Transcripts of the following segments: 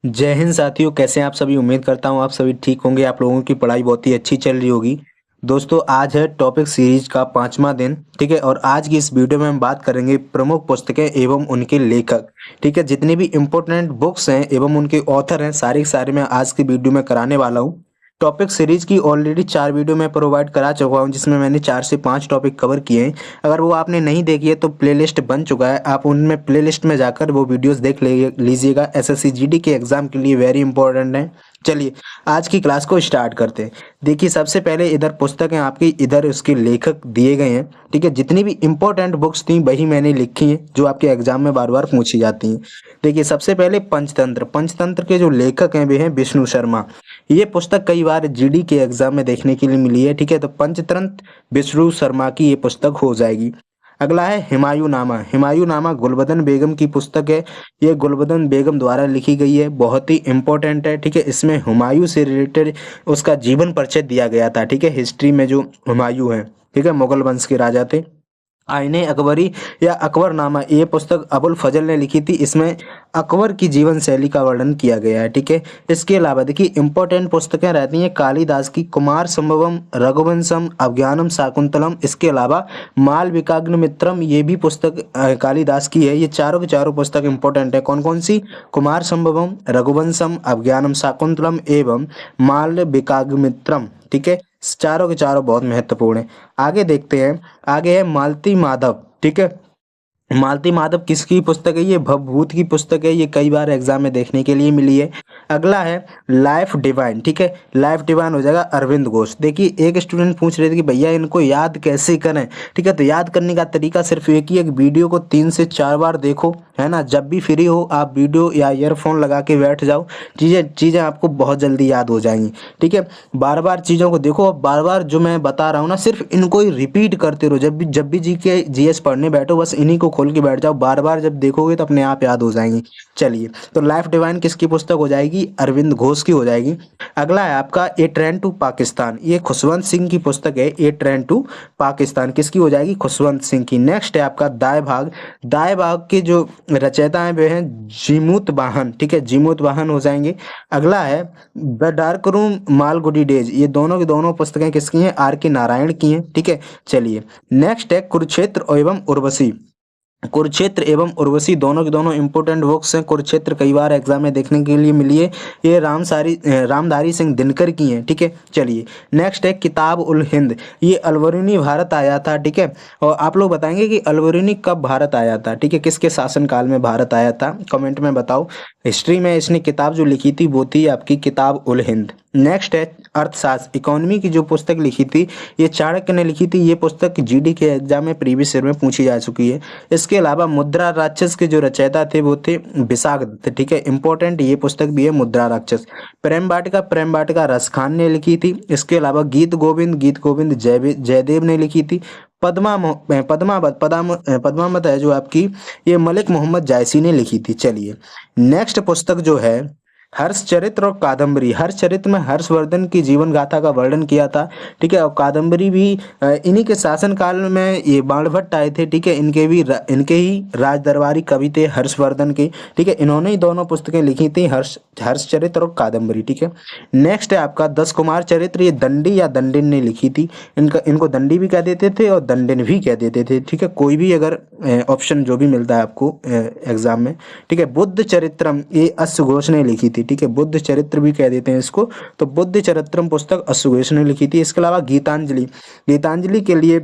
जय हिंद साथियों, कैसे हैं आप सभी। उम्मीद करता हूं आप सभी ठीक होंगे। आप लोगों की पढ़ाई बहुत ही अच्छी चल रही होगी। दोस्तों, आज है टॉपिक सीरीज का 5वां दिन। ठीक है, और आज की इस वीडियो में हम बात करेंगे प्रमुख पुस्तकें एवं उनके लेखक। ठीक है, जितनी भी इम्पोर्टेंट बुक्स हैं एवं उनके ऑथर हैं, सारे के सारे मैं आज की वीडियो में कराने वाला हूं। टॉपिक सीरीज की ऑलरेडी 4 वीडियो मैं प्रोवाइड करा चुका हूं, जिसमें मैंने 4 से 5 टॉपिक कवर किए हैं। अगर वो आपने नहीं देखी है तो प्लेलिस्ट बन चुका है, आप उनमें प्लेलिस्ट में जाकर वो वीडियोस देख लीजिएगा। एसएससी जीडी के एग्जाम के लिए वेरी इंपॉर्टेंट है। चलिए, आज की क्लास को स्टार्ट करते हैं। देखिए, सबसे पहले इधर पुस्तक है आपकी, इधर उसके लेखक दिए गए हैं। ठीक है, जितनी भी इंपॉर्टेंट बुक्स थी वही मैंने लिखी हैं, जो आपके एग्जाम में बार बार पूछी जाती हैं। देखिए, सबसे पहले पंचतंत्र। पंचतंत्र के जो लेखक हैं वे हैं विष्णु शर्मा। ये पुस्तक कई बार जीडी के एग्जाम में देखने के लिए मिली है। ठीक है, तो पंचतंत्र विष्णु शर्मा की ये पुस्तक हो जाएगी। अगला है हुमायूं नामा। हुमायूं नामा गुलबदन बेगम की पुस्तक है। ये गुलबदन बेगम द्वारा लिखी गई है, बहुत ही इंपॉर्टेंट है। ठीक है, इसमें हुमायूं से रिलेटेड उसका जीवन परिचय दिया गया था। ठीक है, हिस्ट्री में जो हुमायूं है, ठीक है, मुगल वंश के राजा थे। आईने अकबरी या अकबरनामा, ये पुस्तक अबुल फजल ने लिखी थी। इसमें अकबर की जीवन शैली का वर्णन किया गया है। ठीक है, इसके अलावा देखिए इंपॉर्टेंट पुस्तकें रहती हैं कालिदास की कुमार संभवम, रघुवंशम, अभिज्ञानम शाकुंतलम। इसके अलावा मालविकाग्निमित्रम, ये भी पुस्तक कालिदास की है। ये चारों की चारों पुस्तक इंपॉर्टेंट है। कौन कौन सी? कुमार संभवम, रघुवंशम, अभिज्ञानम शाकुंतलम एवं मालविकाग्निमित्रम। ठीक है, चारों के चारों बहुत महत्वपूर्ण है। आगे देखते हैं। आगे है मालती माधव। ठीक है, मालती माधव किसकी पुस्तक है? ये भवभूत की पुस्तक है। ये कई बार एग्जाम में देखने के लिए मिली है। अगला है लाइफ डिवाइन। ठीक है, लाइफ डिवाइन हो जाएगा अरविंद घोष। देखिए, एक स्टूडेंट पूछ रहे थे कि भैया इनको याद कैसे करें। ठीक है, तो याद करने का तरीका सिर्फ एक ही है कि वीडियो को 3 से 4 बार देखो, है ना। जब भी फ्री हो आप वीडियो या ईयरफोन लगा के बैठ जाओ, चीज़ें चीज़ें आपको बहुत जल्दी याद हो जाएंगी। ठीक है, बार बार चीज़ों को देखो और बार बार जो मैं बता रहा हूँ ना, सिर्फ इनको ही रिपीट करते रहो। जब भी जी के जीएस पढ़ने बैठो, बस इन्हीं को खोल के बैठ जाओ। बार बार जब देखोगे तो अपने आप याद हो जाएंगी। चलिए, तो लाइफ डिवाइन किसकी पुस्तक हो जाएगी? अरविंद घोष की हो जाएगी। अगला है आपका ए ट्रेन टू पाकिस्तान। ये खुशवंत सिंह की पुस्तक है। ए ट्रेन टू पाकिस्तान किसकी हो जाएगी? खुशवंत सिंह की। नेक्स्ट है आपका दाए भाग। दाए भाग के जो रचयिता हैं वे हैं जीमूत वाहन। ठीक है, जीमूत वाहन हो जाएंगे। अगला है the dark room, Malgudi days. ये दोनों की दोनों पुस्तकें किसकी हैं? आर के नारायण की हैं। ठीक है, चलिए नेक्स्ट है कुरुक्षेत्र एवं उर्वशी। कुरुक्षेत्र एवं उर्वशी दोनों के दोनों इंपोर्टेंट बुक्स हैं। कुरुक्षेत्र कई बार एग्जाम में देखने के लिए मिली है। ये रामधारी सिंह दिनकर की हैं। ठीक है, चलिए नेक्स्ट है किताब उल हिंद। ये अलबरूनी भारत आया था। ठीक है, और आप लोग बताएंगे कि अलबरूनी कब भारत आया था। ठीक है, किसके शासनकाल में भारत आया था, कमेंट में बताओ। हिस्ट्री में इसने किताब जो लिखी थी वो थी आपकी किताब उल हिंद। नेक्स्ट है अर्थशास्त्र, इकोनॉमी की जो पुस्तक लिखी थी ये चाणक्य ने लिखी थी। ये पुस्तक जीडी के एग्जाम में प्रीवियस ईयर में पूछी जा चुकी है। इसके अलावा मुद्रा राक्षस के जो रचयिता थे वो थे विशाख दत्त। ठीक है, इंपॉर्टेंट ये पुस्तक भी है मुद्रा राक्षस। प्रेम वाटिका रस खान ने लिखी थी। इसके अलावा गीत गोविंद जयदेव ने लिखी थी। पद्मावत है जो आपकी, ये मलिक मोहम्मद जायसी ने लिखी थी। चलिए नेक्स्ट पुस्तक जो है हर्षचरित्र और कादम्बरी। हर्षचरित्र में हर्षवर्धन की जीवन गाथा का वर्णन किया था। ठीक है, और कादम्बरी भी इन्हीं के शासनकाल में ये बाणभट्ट आए थे। ठीक है, इनके ही राज दरबारी कवि थे हर्षवर्धन के। ठीक है, इन्होंने ही दोनों पुस्तकें लिखी थी, हर्षचरित्र और कादम्बरी। ठीक है, नेक्स्ट है आपका 10 कुमार चरित्र। ये दंडी या दंडिन ने लिखी थी। इनको दंडी भी कह देते थे और दंडिन भी कह देते थे। ठीक है, कोई भी अगर ऑप्शन जो भी मिलता है आपको एग्जाम में। ठीक है, बुद्ध चरित्रम, ये अश्व घोष ने लिखी थी। ठीक है, बुद्ध चरित्र भी कह देते हैं इसको। तो बुद्ध चरित्रम पुस्तक अश्व घोष ने लिखी थी। इसके अलावा गीतांजलि, गीतांजलि के लिए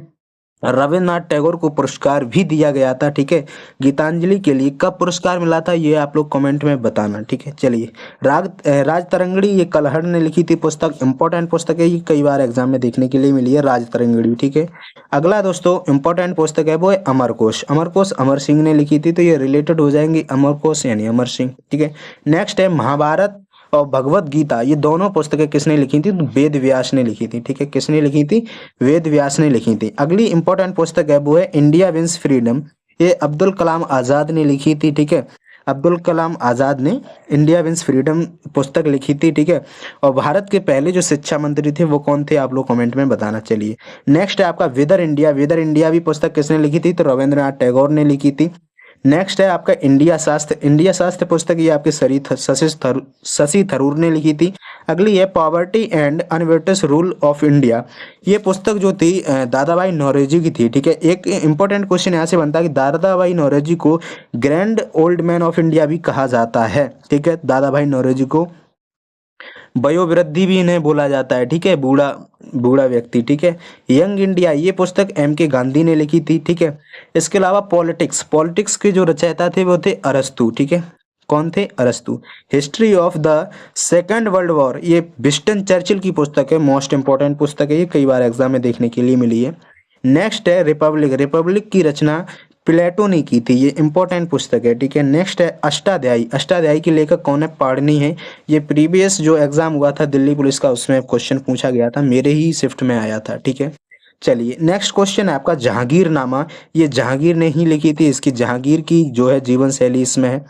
रविन्द्रनाथ टैगोर को पुरस्कार भी दिया गया था। ठीक है, गीतांजलि के लिए कब पुरस्कार मिला था ये आप लोग कमेंट में बताना। ठीक है, चलिए राज तरंगड़ी, ये कलहड़ ने लिखी थी पुस्तक। इंपॉर्टेंट पुस्तक है, ये कई बार एग्जाम में देखने के लिए मिली है राज तरंगड़ी। ठीक है, अगला दोस्तों इंपॉर्टेंट पुस्तक है वो है अमरकोश। अमरकोश अमर सिंह ने लिखी थी, तो ये रिलेटेड हो जाएंगी अमरकोश यानी अमर सिंह। ठीक है, नेक्स्ट है महाभारत और भगवत गीता। ये दोनों पुस्तकें किसने लिखी थी? तो वेद व्यास ने लिखी थी। ठीक है, किसने लिखी थी? वेद व्यास ने लिखी थी। अगली इंपॉर्टेंट पुस्तक है वो है इंडिया विंस फ्रीडम। ये अब्दुल कलाम आजाद ने लिखी थी। ठीक है, अब्दुल कलाम आजाद ने इंडिया विंस फ्रीडम पुस्तक लिखी थी। ठीक है, और भारत के पहले जो शिक्षा मंत्री थे वो कौन थे, आप लोग कमेंट में बताना। चलिए नेक्स्ट है आपका विदर इंडिया। विदर इंडिया भी पुस्तक किसने लिखी थी? तो रविंद्रनाथ टैगोर ने लिखी थी। नेक्स्ट है आपका इंडिया शास्त्र। इंडिया शास्त्र पुस्तक ये आपके शशि थरूर ने लिखी थी। अगली है poverty and unweighted rule of India. ये पुस्तक जो थी दादा भाई नौरोजी की थी। ठीक है, एक इंपॉर्टेंट क्वेश्चन यहाँ से बनता है कि दादा भाई नौरोजी को grand old man of India भी कहा जाता है। ठीक है, दादा भाई नौरोजी को वयोवृद्धि भी इन्हें बोला जाता है। ठीक है, बूढ़ा बूढ़ा व्यक्ति। ठीक है, यंग इंडिया ये पुस्तक एम के गांधी ने लिखी थी। ठीक है, इसके अलावा पॉलिटिक्स, पॉलिटिक्स के जो रचयिता थे वो थे अरस्तु। ठीक है, कौन थे? अरस्तु। History of the second world war ये विंस्टन चर्चिल की पुस्तक है। मोस्ट इंपॉर्टेंट पुस्तक है, ये कई बार एग्जाम में देखने के लिए मिली है। नेक्स्ट है रिपब्लिक। रिपब्लिक की रचना प्लेटो ने की थी, ये इंपॉर्टेंट पुस्तक है। ठीक है, नेक्स्ट है अष्टाध्यायी। अष्टाध्यायी के लेखक कौन है? पाणिनि है। ये प्रीवियस जो एग्जाम हुआ था दिल्ली पुलिस का उसमें क्वेश्चन पूछा गया था, मेरे ही शिफ्ट में आया था। ठीक है, चलिए नेक्स्ट क्वेश्चन है आपका जहांगीरनामा। ये जहांगीर ने ही लिखी थी, इसकी जहांगीर की जो है जीवन शैली इसमें है।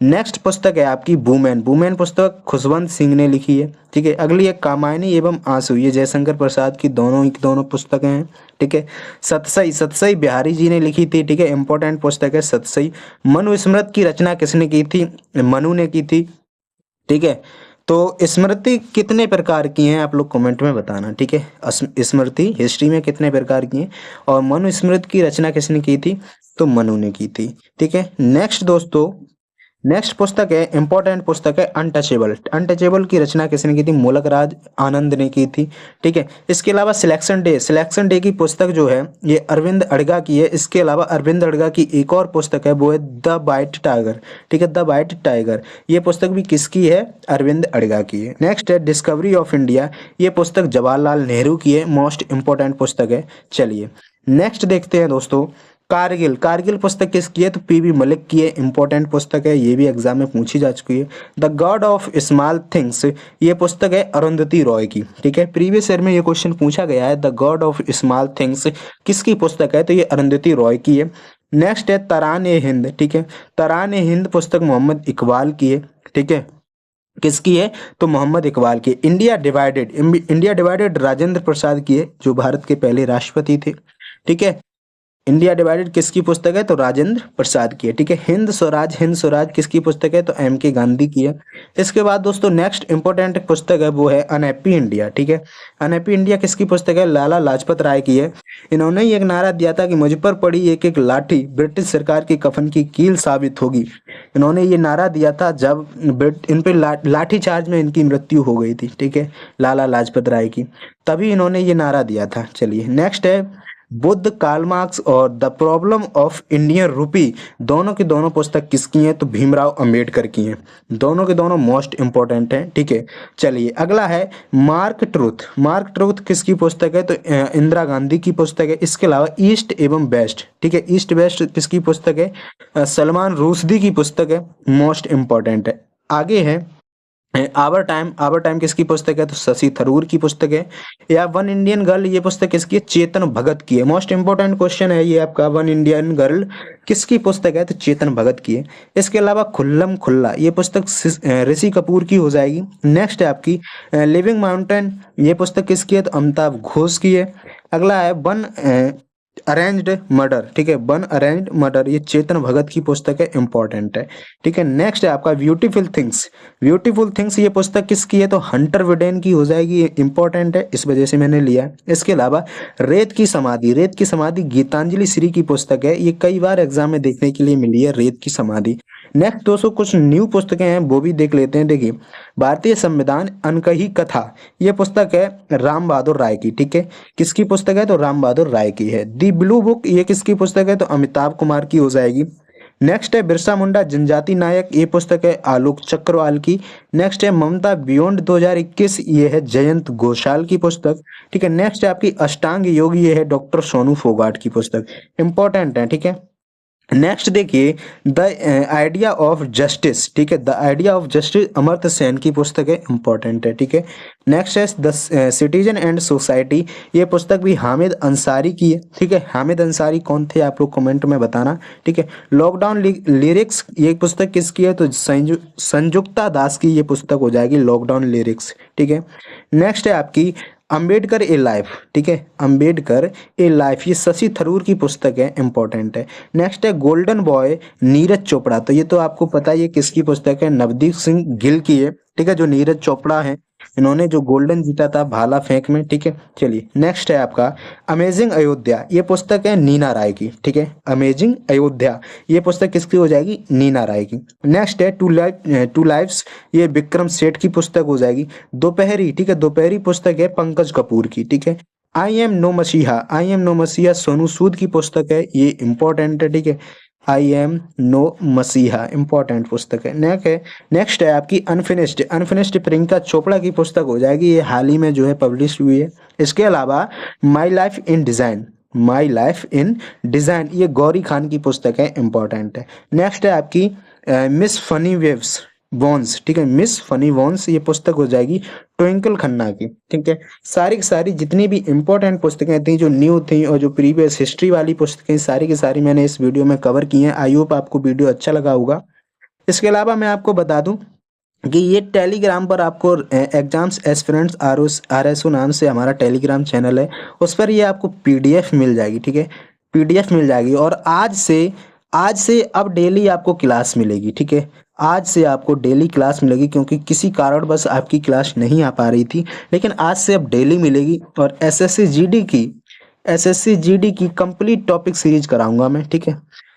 नेक्स्ट पुस्तक है आपकी वुमेन। वुमेन पुस्तक खुशवंत सिंह ने लिखी है। ठीक है, अगली है कामायनी एवं आंसू। ये जयशंकर प्रसाद की दोनों पुस्तकें हैं। ठीक है, सतसई, सतसई बिहारी जी ने लिखी थी। ठीक है, इंपॉर्टेंट पुस्तक है सतसई। मनुस्मृति की रचना किसने की थी? मनु ने की थी। ठीक है, तो स्मृति कितने प्रकार की हैं आप लोग कमेंट में बताना। ठीक है, स्मृति हिस्ट्री में कितने प्रकार की हैं और मनुस्मृति की रचना किसने की थी? तो मनु ने की थी। ठीक है, नेक्स्ट दोस्तों, नेक्स्ट पुस्तक है इंपॉर्टेंट पुस्तक है अनटचेबल। अनटचेबल की रचना किसने की थी? मूलक राज आनंद ने की थी। ठीक है, इसके अलावा सिलेक्शन डे, सिलेक्शन डे की पुस्तक जो है ये अरविंद अड़गा की है। इसके अलावा अरविंद अड़गा की एक और पुस्तक है वो है द वाइट टाइगर। ठीक है, द वाइट टाइगर ये पुस्तक भी किसकी है? अरविंद अड़गा की है। नेक्स्ट है डिस्कवरी ऑफ इंडिया। ये पुस्तक जवाहरलाल नेहरू की है, मोस्ट इंपॉर्टेंट पुस्तक है। चलिए नेक्स्ट देखते हैं दोस्तों, कारगिल। कारगिल पुस्तक किसकी है? तो पीबी मलिक की है, इंपॉर्टेंट पुस्तक है, ये भी एग्जाम में पूछी जा चुकी है। The God of small things ये पुस्तक है अरुंधति रॉय की। ठीक है, प्रीवियस ईयर में ये क्वेश्चन पूछा गया है, the God of small things किसकी पुस्तक है? तो ये अरुंधति रॉय की है। नेक्स्ट है तरान-ए हिंद। ठीक है, तरान-ए हिंद पुस्तक मोहम्मद इकबाल की है। ठीक है, किसकी है? तो मोहम्मद इकबाल की। India divided, India divided Rajendra Prasad की है जो भारत के पहले राष्ट्रपति थे। ठीक है, इंडिया डिवाइडेड किसकी पुस्तक है? तो राजेंद्र प्रसाद की है। ठीक है, हिंद स्वराज, हिंद स्वराज किसकी पुस्तक है? तो एम के गांधी की है। इसके बाद दोस्तों नेक्स्ट इंपॉर्टेंट पुस्तक है वो है अनहैप्पी इंडिया। ठीक है, अनहैप्पी इंडिया किसकी पुस्तक है? लाला लाजपत राय की है। इन्होंने ही एक नारा दिया था कि मुझ पर पड़ी एक एक लाठी ब्रिटिश सरकार की कफन की कील साबित होगी। इन्होंने ये नारा दिया था जब इन पे लाठी चार्ज में इनकी मृत्यु हो गई थी। ठीक है, लाला लाजपत राय की, तभी इन्होंने ये नारा दिया था। चलिए नेक्स्ट है बुद्ध, कार्ल मार्क्स और the problem of Indian rupee. दोनों की दोनों पुस्तक किसकी हैं? तो भीमराव अंबेडकर की हैं। दोनों के दोनों मोस्ट इंपॉर्टेंट हैं। ठीक है, चलिए अगला है मार्क ट्रूथ। मार्क ट्रूथ किसकी पुस्तक है? तो इंदिरा गांधी की पुस्तक है। इसके अलावा ईस्ट एवं वेस्ट। ठीक है, ईस्ट वेस्ट किसकी पुस्तक है? सलमान रुश्दी की पुस्तक है, मोस्ट इंपॉर्टेंट है। आगे है आवर टाइम। आवर टाइम किसकी पुस्तक है? तो शशि थरूर की पुस्तक है। या वन इंडियन गर्ल ये पुस्तक किसकी है? चेतन भगत की है। मोस्ट इंपॉर्टेंट क्वेश्चन है ये आपका, वन इंडियन गर्ल किसकी पुस्तक है? तो चेतन भगत की है। इसके अलावा खुल्लम खुल्ला ये पुस्तक ऋषि कपूर की हो जाएगी। नेक्स्ट है आपकी लिविंग माउंटेन ये पुस्तक किसकी है? तो अमिताभ घोष की है। अगला है वन अरेंज्ड मर्डर। ठीक है, वन अरेंज्ड मर्डर ये चेतन भगत की पुस्तक है, इंपॉर्टेंट है। ठीक है, नेक्स्ट है आपका ब्यूटीफुल थिंग्स। ब्यूटीफुल थिंग्स ये पुस्तक किसकी है? तो हंटर विडेन की हो जाएगी, ये इंपॉर्टेंट है, इस वजह से मैंने लिया है। इसके अलावा रेत की समाधि, रेत की समाधि गीतांजलि श्री की पुस्तक है, ये कई बार एग्जाम में देखने के लिए मिली है, रेत की समाधि। नेक्स्ट दोस्तों कुछ न्यू पुस्तकें हैं वो भी देख लेते हैं। देखिए भारतीय संविधान अनकही कथा ये पुस्तक है राम बहादुर राय की। ठीक है, किसकी पुस्तक है? तो राम बहादुर राय की है। दी ब्लू बुक ये किसकी पुस्तक है? तो अमिताभ कुमार की हो जाएगी। नेक्स्ट है बिरसा मुंडा जनजाति नायक ये पुस्तक है आलोक चक्रवाल की। नेक्स्ट है ममता बियॉन्ड 2021 ये है जयंत घोषाल की पुस्तक। ठीक है, नेक्स्ट है आपकी अष्टांग योग ये है डॉक्टर सोनू फोगाट की पुस्तक, इंपॉर्टेंट है। ठीक है, नेक्स्ट देखिए द आइडिया ऑफ जस्टिस। ठीक है, the idea of justice Amartya Sen की पुस्तक है, इंपॉर्टेंट है। ठीक है, नेक्स्ट है द सिटीजन एंड सोसाइटी ये पुस्तक भी हामिद अंसारी की है। ठीक है, हामिद अंसारी कौन थे आप लोग कमेंट में बताना। ठीक है, लॉकडाउन लिरिक्स ये पुस्तक किसकी है? तो संयुक्ता दास की ये पुस्तक हो जाएगी लॉकडाउन लिरिक्स। ठीक है, नेक्स्ट है आपकी अंबेडकर ए लाइफ, ठीक है, अंबेडकर ए लाइफ, ये शशि थरूर की पुस्तक है, इंपॉर्टेंट है। नेक्स्ट है गोल्डन बॉय नीरज चोपड़ा, तो ये तो आपको पता है ये किसकी पुस्तक है, नवदीप सिंह गिल की है, ठीक है, जो नीरज चोपड़ा है, इन्होंने जो गोल्डन जीता था भाला फेंक में, ठीक है। चलिए नेक्स्ट है आपका अमेजिंग अयोध्या, ये पुस्तक है नीना राय की, ठीक है, अमेजिंग अयोध्या, ये पुस्तक किसकी हो जाएगी, नीना राय की। नेक्स्ट है टू लाइफ्स, ये विक्रम सेठ की पुस्तक हो जाएगी। दोपहरी, ठीक है, दोपहरी पुस्तक है पंकज कपूर की, ठीक है। आई एम नो मसीहा, आई एम नो मसीहा सोनू सूद की पुस्तक है, ये इंपॉर्टेंट है, ठीक है। आई एम नो मसीहा इंपॉर्टेंट पुस्तक है। नेक्स्ट है आपकी अनफिनिश्ड, अनफिनिश्ड प्रियंका चोपड़ा की पुस्तक हो जाएगी, ये हाल ही में जो है पब्लिश हुई है। इसके अलावा my life in design, my life in design, ये गौरी खान की पुस्तक है, इंपॉर्टेंट है। नेक्स्ट है आपकी मिस फनी वेव्स वॉन्स, ठीक है, मिस फनी वॉन्स, ये पुस्तक हो जाएगी ट्विंकल खन्ना की, ठीक है। सारी की सारी जितनी भी इंपॉर्टेंट पुस्तकें थी, जो न्यू थी और जो प्रीवियस हिस्ट्री वाली पुस्तकें, सारी की सारी मैंने इस वीडियो में कवर की हैं। आई होप आपको वीडियो अच्छा लगा होगा। इसके अलावा मैं आपको बता दूं कि ये टेलीग्राम पर आपको एग्जाम्स एस्पिरेंट्स RSO नाम से हमारा टेलीग्राम चैनल है, उस पर ये आपको PDF मिल जाएगी, ठीक है, PDF मिल जाएगी। और आज से अब डेली आपको क्लास मिलेगी, ठीक है, आज से आपको डेली क्लास मिलेगी, क्योंकि किसी कारणवश आपकी क्लास नहीं आ पा रही थी, लेकिन आज से अब डेली मिलेगी। और SSC GD की कंप्लीट टॉपिक सीरीज कराऊंगा मैं, ठीक है,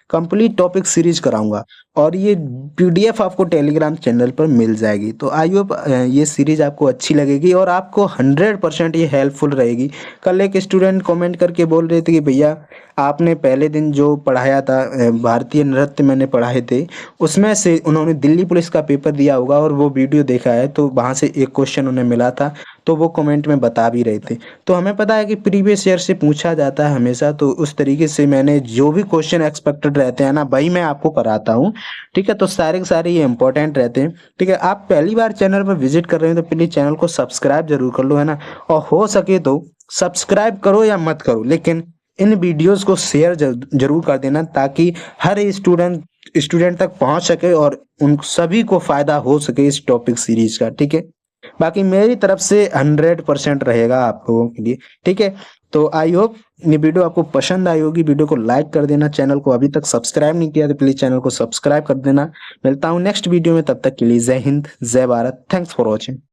कंप्लीट टॉपिक सीरीज कराऊंगा, और ये PDF आपको टेलीग्राम चैनल पर मिल जाएगी। तो आई होप ये सीरीज आपको अच्छी लगेगी और आपको 100% ये हेल्पफुल रहेगी। कल एक स्टूडेंट कमेंट करके बोल रहे थे कि भैया आपने पहले दिन जो पढ़ाया था, भारतीय नृत्य मैंने पढ़ाए थे, उसमें से उन्होंने दिल्ली पुलिस का पेपर दिया होगा और वो वीडियो देखा है, तो वहाँ से एक क्वेश्चन उन्हें मिला था, तो वो कमेंट में बता भी रहे थे। तो हमें पता है कि प्रीवियस ईयर से पूछा जाता है हमेशा, तो उस तरीके से मैंने जो भी क्वेश्चन एक्सपेक्टेड रहते हैं ना, वही मैं आपको कराता हूँ, ठीक है। तो सारे के सारे ये इंपॉर्टेंट रहते हैं, ठीक है। आप पहली बार चैनल पर विजिट कर रहे हैं तो प्लीज चैनल को सब्सक्राइब जरूर कर लो, है ना, और हो सके तो सब्सक्राइब करो या मत करो, लेकिन इन वीडियोस को शेयर जरूर कर देना, ताकि हर स्टूडेंट तक पहुंच सके और उन सभी को फायदा हो सके इस टॉपिक सीरीज का, ठीक है। बाकी मेरी तरफ से 100% रहेगा आप लोगों के लिए, ठीक है। तो आई होप ये वीडियो आपको पसंद आई होगी। वीडियो को लाइक कर देना, चैनल को अभी तक सब्सक्राइब नहीं किया तो प्लीज चैनल को सब्सक्राइब कर देना। मिलता हूँ नेक्स्ट वीडियो में, तब तक के लिए जय हिंद, जय भारत, थैंक्स फॉर वॉचिंग।